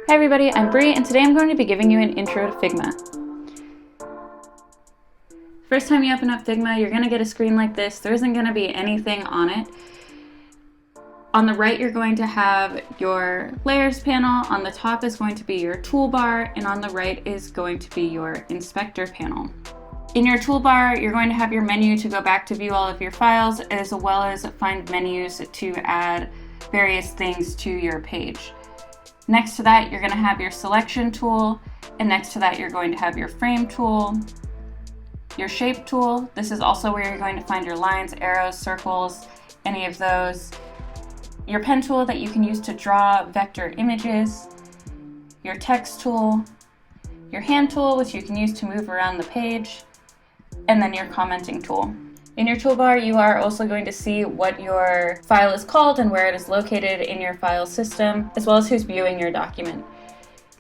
Hi everybody, I'm Bree, and today I'm going to be giving you an intro to Figma. First time you open up Figma, you're going to get a screen like this. There isn't going to be anything on it. On the right, you're going to have your layers panel. On the top is going to be your toolbar, and on the right is going to be your inspector panel. In your toolbar, you're going to have your menu to go back to view all of your files, as well as find menus to add various things to your page. Next to that, you're going to have your selection tool, and next to that, you're going to have your frame tool, your shape tool. This is also where you're going to find your lines, arrows, circles, any of those. Your pen tool that you can use to draw vector images, your text tool, your hand tool, which you can use to move around the page, and then your commenting tool. In your toolbar, you are also going to see what your file is called and where it is located in your file system, as well as who's viewing your document.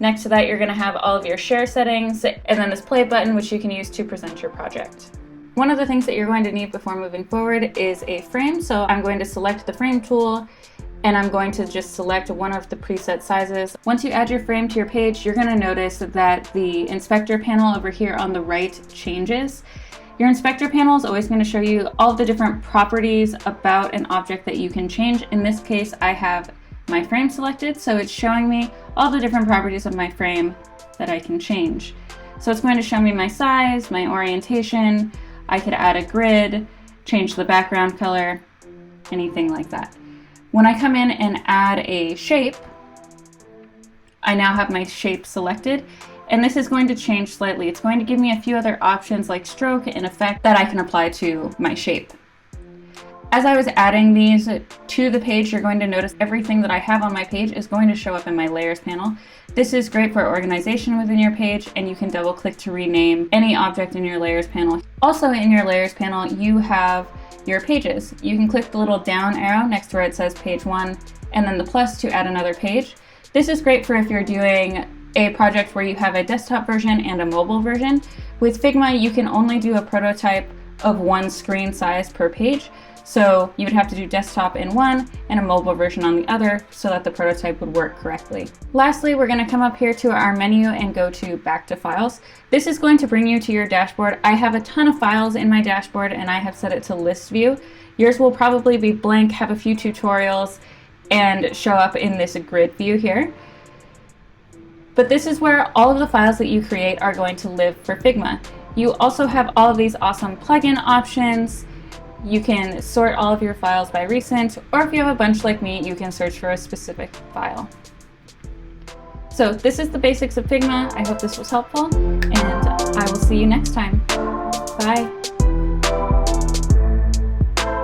Next to that, you're going to have all of your share settings, and then this play button, which you can use to present your project. One of the things that you're going to need before moving forward is a frame. So I'm going to select the frame tool, and I'm going to just select one of the preset sizes. Once you add your frame to your page, you're going to notice that the inspector panel over here on the right changes. Your inspector panel is always going to show you all of the different properties about an object that you can change. In this case, I have my frame selected, so it's showing me all the different properties of my frame that I can change. So it's going to show me my size, my orientation. I could add a grid, change the background color, anything like that. When I come in and add a shape, I now have my shape selected. And this is going to change slightly. It's going to give me a few other options like stroke and effect that I can apply to my shape. As I was adding these to the page, you're going to notice everything that I have on my page is going to show up in my layers panel. This is great for organization within your page, and you can double click to rename any object in your layers panel. Also in your layers panel, you have your pages. You can click the little down arrow next to where it says page 1 and then the plus to add another page. This is great for if you're doing a project where you have a desktop version and a mobile version. With Figma, you can only do a prototype of one screen size per page. So you would have to do desktop in one and a mobile version on the other so that the prototype would work correctly. Lastly, we're going to come up here to our menu and go to back to files. This is going to bring you to your dashboard. I have a ton of files in my dashboard and I have set it to list view. Yours will probably be blank, have a few tutorials, and show up in this grid view here. But this is where all of the files that you create are going to live for Figma. You also have all of these awesome plugin options. You can sort all of your files by recent, or if you have a bunch like me, you can search for a specific file. So this is the basics of Figma. I hope this was helpful, and I will see you next time. Bye.